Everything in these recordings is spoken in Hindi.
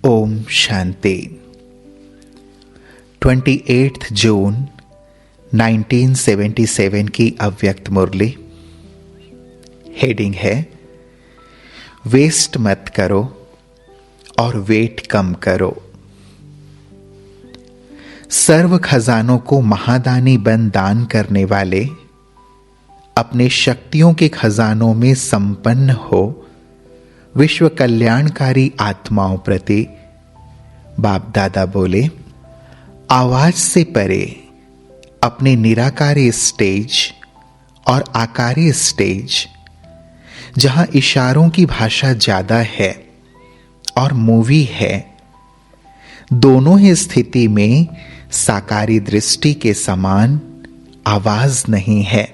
ओम शांति। 28 जून 1977 की अव्यक्त मुरली। हेडिंग है वेस्ट मत करो और वेट कम करो। सर्व खजानों को महादानी बन दान करने वाले, अपने शक्तियों के खजानों में संपन्न हो विश्व कल्याणकारी आत्माओं प्रति बाप दादा बोले, आवाज से परे अपने निराकारी स्टेज और आकारी स्टेज, जहां इशारों की भाषा ज्यादा है और मूवी है, दोनों ही स्थिति में साकारी दृष्टि के समान आवाज नहीं है।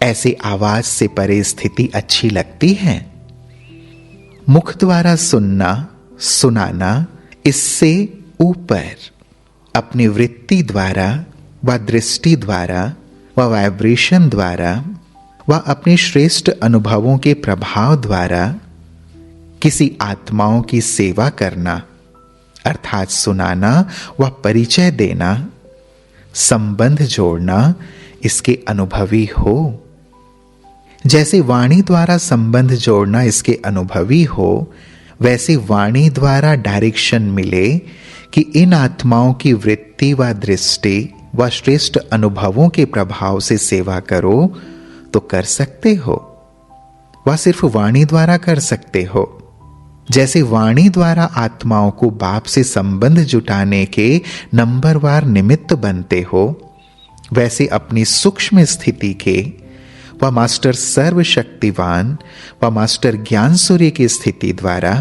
ऐसे आवाज से परे स्थिति अच्छी लगती है। मुख द्वारा सुनना सुनाना, इससे ऊपर अपनी वृत्ति द्वारा व दृष्टि द्वारा व वाइब्रेशन द्वारा व अपने श्रेष्ठ अनुभवों के प्रभाव द्वारा किसी आत्माओं की सेवा करना, अर्थात सुनाना व परिचय देना, संबंध जोड़ना, इसके अनुभवी हो। जैसे वाणी द्वारा संबंध जोड़ना इसके अनुभवी हो, वैसे वाणी द्वारा डायरेक्शन मिले कि इन आत्माओं की वृत्ति व दृष्टि व श्रेष्ठ अनुभवों के प्रभाव से सेवा करो तो कर सकते हो, वह सिर्फ वाणी द्वारा कर सकते हो। जैसे वाणी द्वारा आत्माओं को बाप से संबंध जुटाने के नंबरवार निमित्त बनते हो, वैसे अपनी सूक्ष्म स्थिति के व मास्टर सर्वशक्तिवान व मास्टर ज्ञान सूर्य की स्थिति द्वारा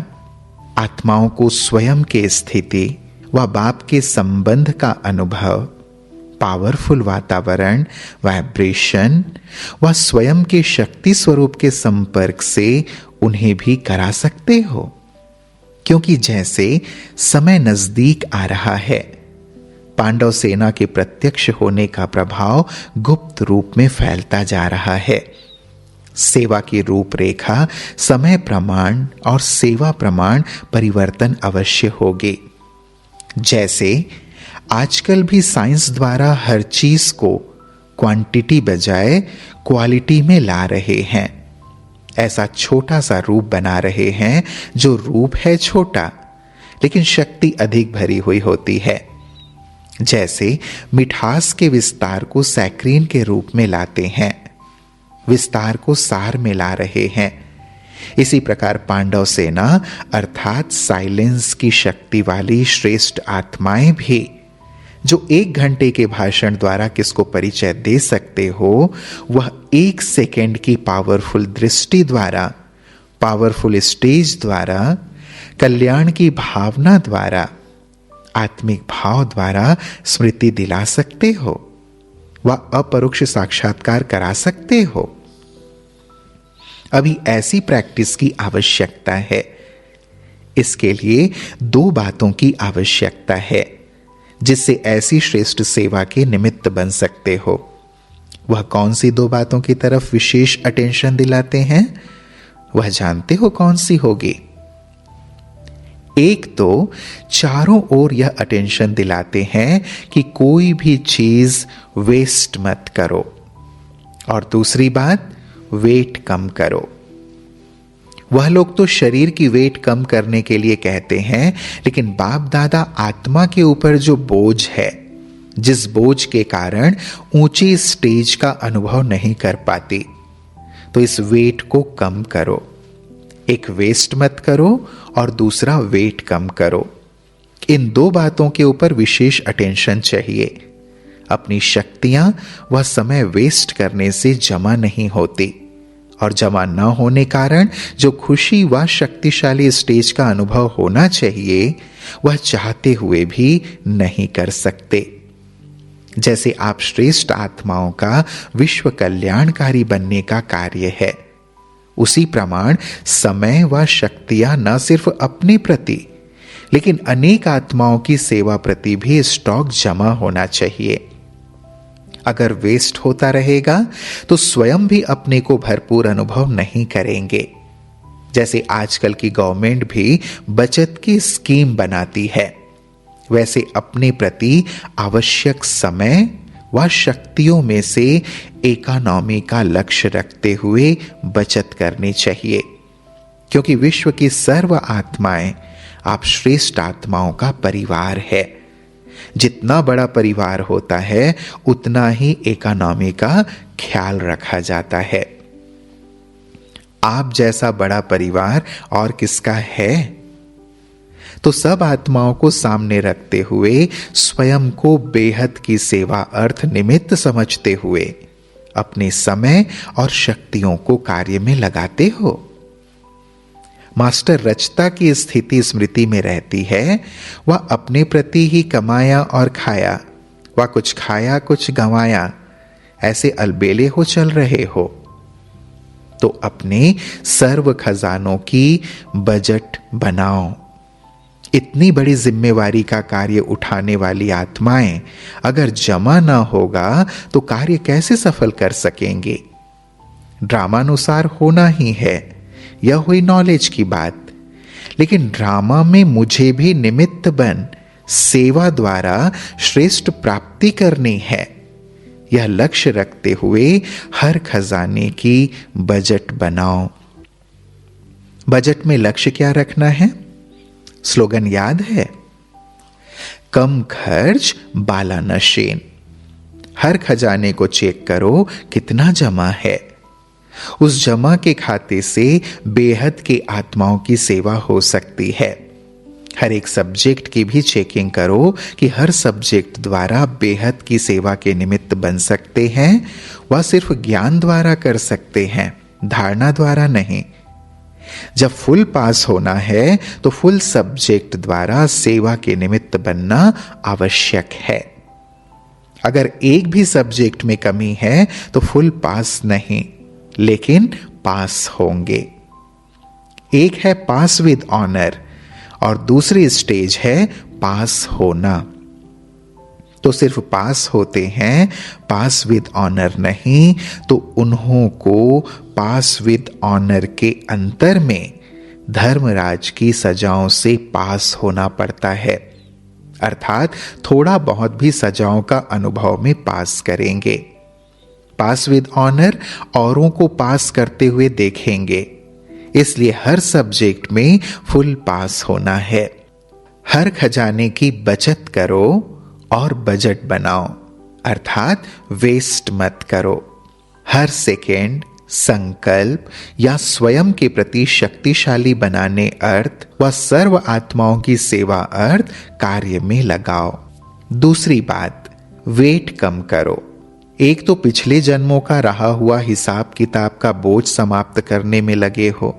आत्माओं को स्वयं के स्थिति व बाप के संबंध का अनुभव, पावरफुल वातावरण, वाइब्रेशन व स्वयं के शक्ति स्वरूप के संपर्क से उन्हें भी करा सकते हो। क्योंकि जैसे समय नजदीक आ रहा है, पांडव सेना के प्रत्यक्ष होने का प्रभाव गुप्त रूप में फैलता जा रहा है। सेवा की रूपरेखा, समय प्रमाण और सेवा प्रमाण परिवर्तन अवश्य होगी। जैसे आजकल भी साइंस द्वारा हर चीज को क्वांटिटी बजाय क्वालिटी में ला रहे हैं, ऐसा छोटा सा रूप बना रहे हैं जो रूप है छोटा लेकिन शक्ति अधिक भरी हुई होती है। जैसे मिठास के विस्तार को सैक्रीन के रूप में लाते हैं, विस्तार को सार में ला रहे हैं। इसी प्रकार पांडव सेना अर्थात साइलेंस की शक्ति वाली श्रेष्ठ आत्माएं भी, जो 1 घंटे के भाषण द्वारा किसको परिचय दे सकते हो, वह 1 सेकेंड की पावरफुल दृष्टि द्वारा, पावरफुल स्टेज द्वारा, कल्याण की भावना द्वारा, आत्मिक भाव द्वारा स्मृति दिला सकते हो व अपरोक्ष साक्षात्कार करा सकते हो। अभी ऐसी प्रैक्टिस की आवश्यकता है। इसके लिए 2 बातों की आवश्यकता है जिससे ऐसी श्रेष्ठ सेवा के निमित्त बन सकते हो। वह कौन सी 2 बातों की तरफ विशेष अटेंशन दिलाते हैं? वह जानते हो कौन सी होगी? एक तो चारों ओर यह अटेंशन दिलाते हैं कि कोई भी चीज वेस्ट मत करो, और दूसरी बात वेट कम करो। वह लोग तो शरीर की वेट कम करने के लिए कहते हैं, लेकिन बाप दादा आत्मा के ऊपर जो बोझ है, जिस बोझ के कारण ऊंची स्टेज का अनुभव नहीं कर पाती, तो इस वेट को कम करो। एक वेस्ट मत करो और दूसरा वेट कम करो। इन 2 बातों के ऊपर विशेष अटेंशन चाहिए। अपनी शक्तियां व समय वेस्ट करने से जमा नहीं होती, और जमा न होने कारण जो खुशी व शक्तिशाली स्टेज का अनुभव होना चाहिए, वह चाहते हुए भी नहीं कर सकते। जैसे आप श्रेष्ठ आत्माओं का विश्व कल्याणकारी बनने का कार्य है, उसी प्रमाण समय व शक्तियां न सिर्फ अपने प्रति लेकिन अनेक आत्माओं की सेवा प्रति भी स्टॉक जमा होना चाहिए। अगर वेस्ट होता रहेगा तो स्वयं भी अपने को भरपूर अनुभव नहीं करेंगे। जैसे आजकल की गवर्नमेंट भी बचत की स्कीम बनाती है, वैसे अपने प्रति आवश्यक समय व शक्तियों में से इकोनॉमी का लक्ष्य रखते हुए बचत करनी चाहिए, क्योंकि विश्व की सर्व आत्माएं आप श्रेष्ठ आत्माओं का परिवार है। जितना बड़ा परिवार होता है उतना ही इकोनॉमी का ख्याल रखा जाता है। आप जैसा बड़ा परिवार और किसका है? तो सब आत्माओं को सामने रखते हुए स्वयं को बेहद की सेवा अर्थ निमित्त समझते हुए अपने समय और शक्तियों को कार्य में लगाते हो। मास्टर रचता की स्थिति स्मृति में रहती है, वह अपने प्रति ही कमाया और खाया, वह कुछ खाया कुछ गंवाया, ऐसे अलबेले हो चल रहे हो। तो अपने सर्व खजानों की बजट बनाओ। इतनी बड़ी जिम्मेवारी का कार्य उठाने वाली आत्माएं अगर जमा ना होगा तो कार्य कैसे सफल कर सकेंगे? ड्रामानुसार होना ही है, यह हुई नॉलेज की बात। लेकिन ड्रामा में मुझे भी निमित्त बन सेवा द्वारा श्रेष्ठ प्राप्ति करनी है, यह लक्ष्य रखते हुए हर खजाने की बजट बनाओ। बजट में लक्ष्य क्या रखना है? स्लोगन याद है? कम खर्च बाला नशेन। हर खजाने को चेक करो कितना जमा है। उस जमा के खाते से बेहद के आत्माओं की सेवा हो सकती है। हर एक सब्जेक्ट की भी चेकिंग करो कि हर सब्जेक्ट द्वारा बेहद की सेवा के निमित्त बन सकते हैं, वह सिर्फ ज्ञान द्वारा कर सकते हैं, धारणा द्वारा नहीं। जब फुल पास होना है तो फुल सब्जेक्ट द्वारा सेवा के निमित्त बनना आवश्यक है। अगर एक भी सब्जेक्ट में कमी है तो फुल पास नहीं, लेकिन पास होंगे। एक है पास विद ऑनर और दूसरी स्टेज है पास होना। तो सिर्फ पास होते हैं, पास विद ऑनर नहीं। तो उन्हों को पास विद ऑनर के अंतर में धर्मराज की सजाओं से पास होना पड़ता है, अर्थात थोड़ा बहुत भी सजाओं का अनुभव में पास करेंगे। पास विद ऑनर औरों को पास करते हुए देखेंगे, इसलिए हर सब्जेक्ट में फुल पास होना है। हर खजाने की बचत करो और बजट बनाओ, अर्थात वेस्ट मत करो। हर सेकेंड संकल्प या स्वयं के प्रति शक्तिशाली बनाने अर्थ व सर्व आत्माओं की सेवा अर्थ कार्य में लगाओ। दूसरी बात, वेट कम करो। एक तो पिछले जन्मों का रहा हुआ हिसाब किताब का बोझ समाप्त करने में लगे हो,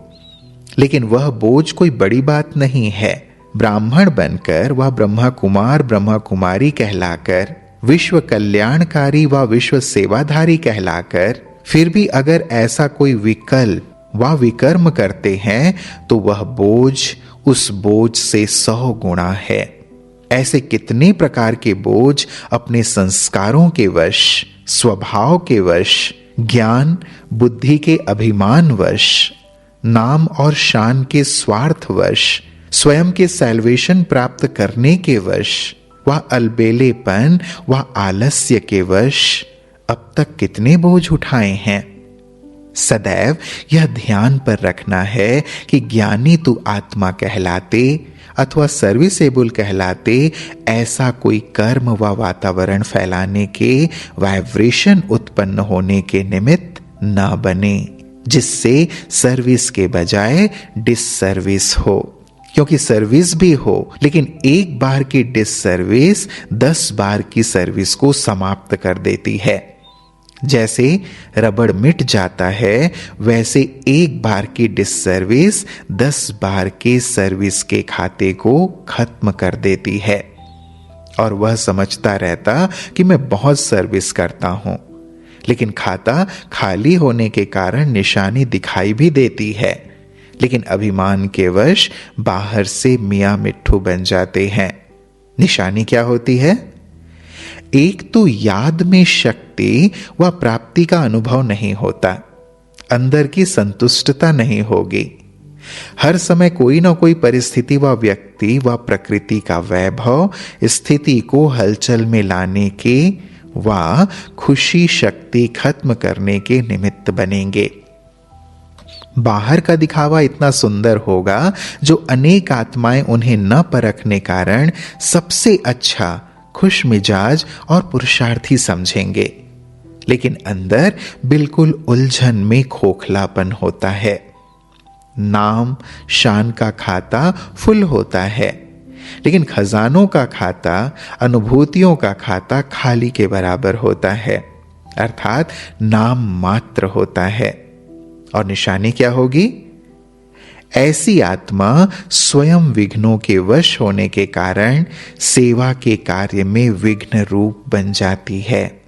लेकिन वह बोझ कोई बड़ी बात नहीं है। ब्राह्मण बनकर व ब्रह्मा कुमार ब्रह्मा कुमारी कहलाकर, विश्व कल्याणकारी व विश्व सेवाधारी कहलाकर, फिर भी अगर ऐसा कोई विकल्प व विकर्म करते हैं तो वह बोझ उस बोझ से 100 गुणा है। ऐसे कितने प्रकार के बोझ अपने संस्कारों के वश, स्वभाव के वश, ज्ञान बुद्धि के अभिमान वश, नाम और शान के स्वार्थवश, स्वयं के सैल्वेशन प्राप्त करने के वश, व अलबेलेपन व आलस्य के वश अब तक कितने बोझ उठाए हैं। सदैव यह ध्यान पर रखना है कि ज्ञानी तू आत्मा कहलाते अथवा सर्विसेबल कहलाते ऐसा कोई कर्म व वातावरण फैलाने के, वाइब्रेशन उत्पन्न होने के निमित्त न बने, जिससे सर्विस के बजाय डिससर्विस हो। क्योंकि सर्विस भी हो, लेकिन एक बार की डिससर्विस 10 बार की सर्विस को समाप्त कर देती है। जैसे रबड़ मिट जाता है, वैसे एक बार की डिससर्विस 10 बार के सर्विस के खाते को खत्म कर देती है। और वह समझता रहता कि मैं बहुत सर्विस करता हूं, लेकिन खाता खाली होने के कारण निशानी दिखाई भी देती है, लेकिन अभिमान के वश बाहर से मियां मिट्ठू बन जाते हैं। निशानी क्या होती है? एक तो याद में शक्ति व प्राप्ति का अनुभव नहीं होता, अंदर की संतुष्टता नहीं होगी, हर समय कोई ना कोई परिस्थिति व व्यक्ति व प्रकृति का वैभव स्थिति को हलचल में लाने के व खुशी शक्ति खत्म करने के निमित्त बनेंगे। बाहर का दिखावा इतना सुंदर होगा जो अनेक आत्माएं उन्हें न परखने कारण सबसे अच्छा, खुश मिजाज और पुरुषार्थी समझेंगे, लेकिन अंदर बिल्कुल उलझन में खोखलापन होता है। नाम शान का खाता फुल होता है, लेकिन खजानों का खाता, अनुभूतियों का खाता खाली के बराबर होता है, अर्थात नाम मात्र होता है। और निशानी क्या होगी? ऐसी आत्मा स्वयं विघ्नों के वश होने के कारण सेवा के कार्य में विघ्न रूप बन जाती है।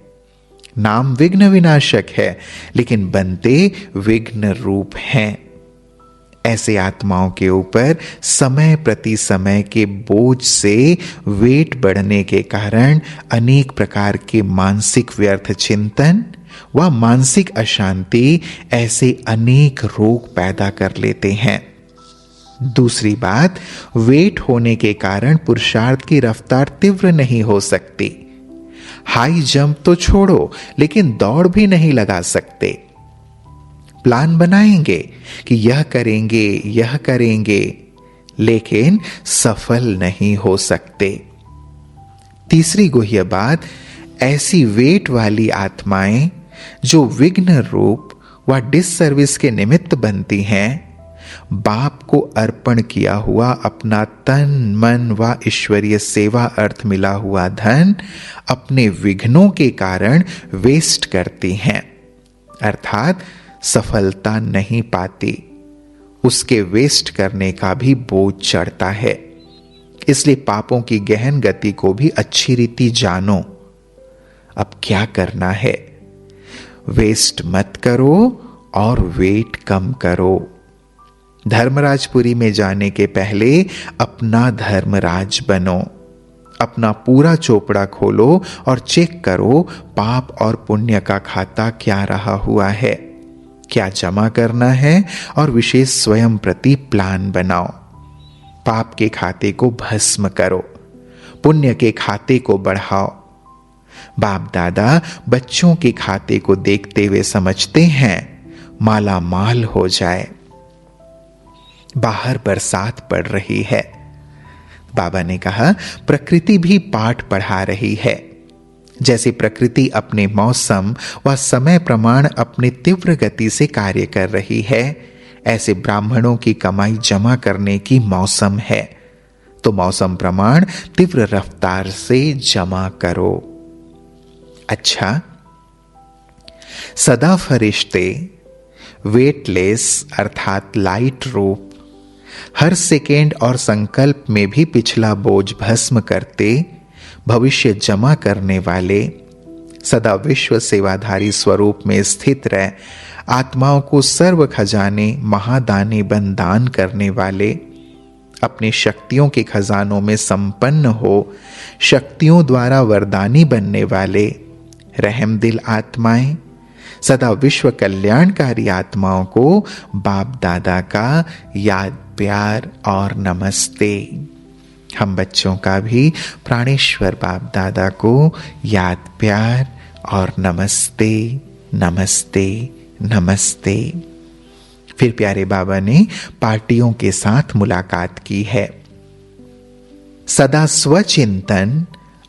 नाम विघ्न विनाशक है, लेकिन बनते विघ्न रूप हैं। ऐसे आत्माओं के ऊपर समय प्रति समय के बोझ से वेट बढ़ने के कारण अनेक प्रकार के मानसिक व्यर्थ चिंतन व मानसिक अशांति ऐसे अनेक रोग पैदा कर लेते हैं। दूसरी बात, वेट होने के कारण पुरुषार्थ की रफ्तार तीव्र नहीं हो सकती। हाई जंप तो छोड़ो, लेकिन दौड़ भी नहीं लगा सकते। प्लान बनाएंगे कि यह करेंगे, लेकिन सफल नहीं हो सकते। तीसरी गुह्य बात, ऐसी वेट वाली आत्माएं जो विघ्न रूप व डिससर्विस के निमित्त बनती हैं, बाप को अर्पण किया हुआ अपना तन मन व ईश्वरीय सेवा अर्थ मिला हुआ धन अपने विघ्नों के कारण वेस्ट करती हैं, अर्थात सफलता नहीं पाती। उसके वेस्ट करने का भी बोझ चढ़ता है। इसलिए पापों की गहन गति को भी अच्छी रीति जानो। अब क्या करना है? वेस्ट मत करो और वेट कम करो। धर्मराजपुरी में जाने के पहले अपना धर्मराज बनो। अपना पूरा चोपड़ा खोलो और चेक करो पाप और पुण्य का खाता क्या रहा हुआ है, क्या जमा करना है, और विशेष स्वयं प्रति प्लान बनाओ। पाप के खाते को भस्म करो, पुण्य के खाते को बढ़ाओ। बाप दादा बच्चों के खाते को देखते हुए समझते हैं माला माल हो जाए। बाहर बरसात पड़ रही है। बाबा ने कहा प्रकृति भी पाठ पढ़ा रही है। जैसे प्रकृति अपने मौसम व समय प्रमाण अपनी तीव्र गति से कार्य कर रही है, ऐसे ब्राह्मणों की कमाई जमा करने की मौसम है, तो मौसम प्रमाण तीव्र रफ्तार से जमा करो। अच्छा, सदा फरिश्ते वेटलेस अर्थात लाइट रूप हर सेकेंड और संकल्प में भी पिछला बोझ भस्म करते, भविष्य जमा करने वाले, सदा विश्व सेवाधारी स्वरूप में स्थित रह आत्माओं को सर्व खजाने महादानी बन दान करने वाले, अपनी शक्तियों के खजानों में संपन्न हो शक्तियों द्वारा वरदानी बनने वाले रहमदिल आत्माएं, सदा विश्व कल्याणकारी आत्माओं को बाप दादा का याद प्यार और नमस्ते। हम बच्चों का भी प्राणेश्वर बाप दादा को याद प्यार और नमस्ते नमस्ते नमस्ते। फिर प्यारे बाबा ने पार्टियों के साथ मुलाकात की है। सदा स्वचिंतन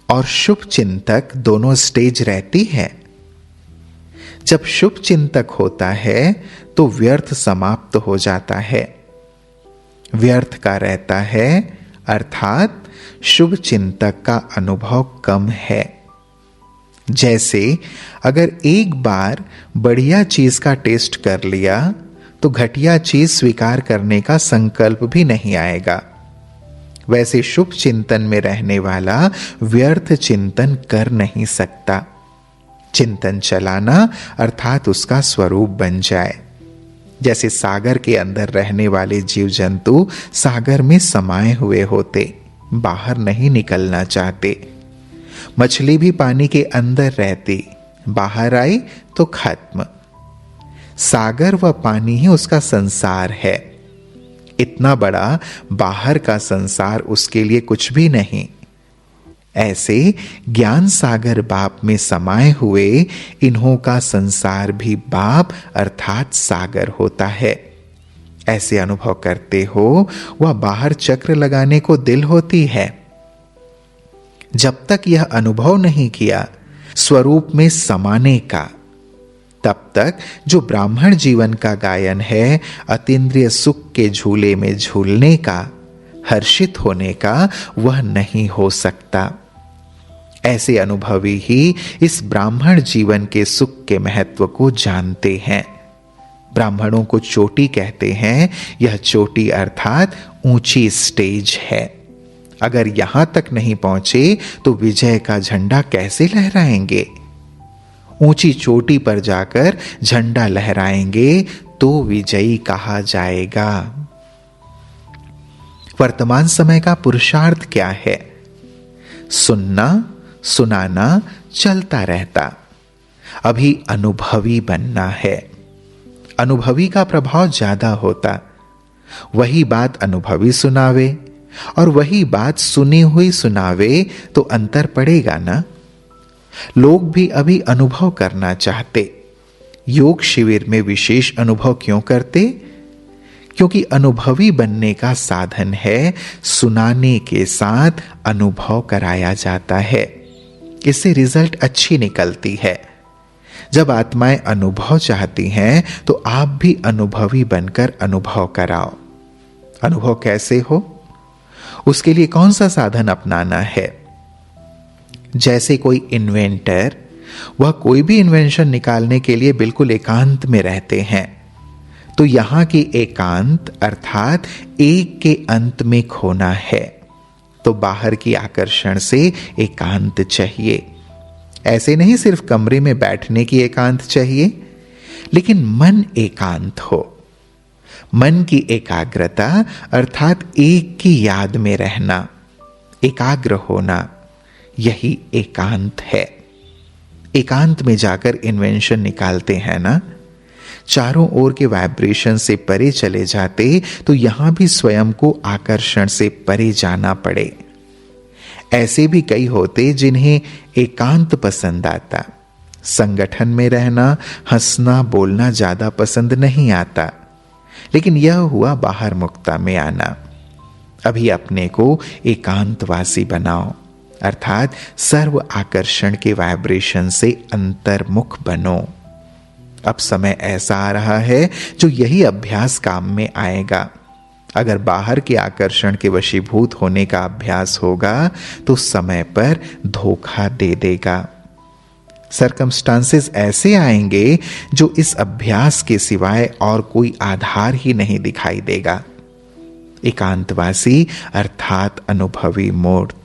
और शुभ चिंतक दोनों स्टेज रहती है। जब शुभ चिंतक होता है तो व्यर्थ समाप्त हो जाता है, व्यर्थ का रहता है, अर्थात शुभ चिंतक का अनुभव कम है। जैसे अगर एक बार बढ़िया चीज का टेस्ट कर लिया तो घटिया चीज स्वीकार करने का संकल्प भी नहीं आएगा, वैसे शुभ चिंतन में रहने वाला व्यर्थ चिंतन कर नहीं सकता। चिंतन चलाना अर्थात उसका स्वरूप बन जाए। जैसे सागर के अंदर रहने वाले जीव जंतु सागर में समाये हुए होते, बाहर नहीं निकलना चाहते। मछली भी पानी के अंदर रहती, बाहर आई तो खत्म। सागर व पानी ही उसका संसार है। इतना बड़ा बाहर का संसार उसके लिए कुछ भी नहीं। ऐसे ज्ञान सागर बाप में समाये हुए इन्हों का संसार भी बाप अर्थात सागर होता है। ऐसे अनुभव करते हो वह बाहर चक्र लगाने को दिल होती है। जब तक यह अनुभव नहीं किया स्वरूप में समाने का, तब तक जो ब्राह्मण जीवन का गायन है अतीन्द्रिय सुख के झूले में झूलने का, हर्षित होने का, वह नहीं हो सकता। ऐसे अनुभवी ही इस ब्राह्मण जीवन के सुख के महत्व को जानते हैं। ब्राह्मणों को चोटी कहते हैं। यह चोटी अर्थात ऊंची स्टेज है। अगर यहां तक नहीं पहुंचे तो विजय का झंडा कैसे लहराएंगे? ऊंची चोटी पर जाकर झंडा लहराएंगे तो विजयी कहा जाएगा। वर्तमान समय का पुरुषार्थ क्या है? सुनना, सुनाना, चलता रहता। अभी अनुभवी बनना है। अनुभवी का प्रभाव ज्यादा होता। वही बात अनुभवी सुनावे और वही बात सुनी हुई सुनावे तो अंतर पड़ेगा ना। लोग भी अभी अनुभव करना चाहते। योग शिविर में विशेष अनुभव क्यों करते? क्योंकि अनुभवी बनने का साधन है सुनाने के साथ अनुभव कराया जाता है। इससे रिजल्ट अच्छी निकलती है। जब आत्माएं अनुभव चाहती हैं तो आप भी अनुभवी बनकर अनुभव कराओ। अनुभव कैसे हो? उसके लिए कौन सा साधन अपनाना है? जैसे कोई इन्वेंटर, वह कोई भी इन्वेंशन निकालने के लिए बिल्कुल एकांत में रहते हैं। तो यहां की एकांत अर्थात एक के अंत में खोना है। तो बाहर की आकर्षण से एकांत चाहिए। ऐसे नहीं सिर्फ कमरे में बैठने की एकांत चाहिए, लेकिन मन एकांत हो। मन की एकाग्रता अर्थात एक की याद में रहना, एकाग्र होना, यही एकांत है। एकांत में जाकर इन्वेंशन निकालते हैं ना, चारों ओर के वाइब्रेशन से परे चले जाते तो यहां भी स्वयं को आकर्षण से परे जाना पड़े। ऐसे भी कई होते जिन्हें एकांत पसंद आता। संगठन में रहना, हंसना, बोलना ज्यादा पसंद नहीं आता। लेकिन यह हुआ बाहर मुक्ता में आना। अभी अपने को एकांतवासी बनाओ, अर्थात सर्व आकर्षण के वाइब्रेशन से अंतर्मुख बनो। अब समय ऐसा आ रहा है जो यही अभ्यास काम में आएगा। अगर बाहर के आकर्षण के वशीभूत होने का अभ्यास होगा तो समय पर धोखा दे देगा। सर्कमस्टांसेस ऐसे आएंगे जो इस अभ्यास के सिवाय और कोई आधार ही नहीं दिखाई देगा। एकांतवासी अर्थात अनुभवी मूर्त।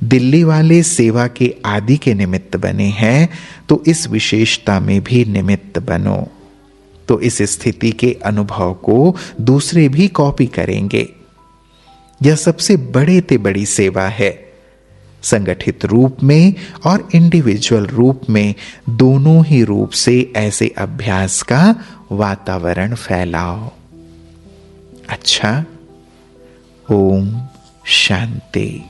दिल्ली वाले सेवा के आदि के निमित्त बने हैं, तो इस विशेषता में भी निमित्त बनो। तो इस स्थिति के अनुभव को दूसरे भी कॉपी करेंगे। यह सबसे बड़े ते बड़ी सेवा है। संगठित रूप में और इंडिविजुअल रूप में, दोनों ही रूप से ऐसे अभ्यास का वातावरण फैलाओ। अच्छा, ओम शांति।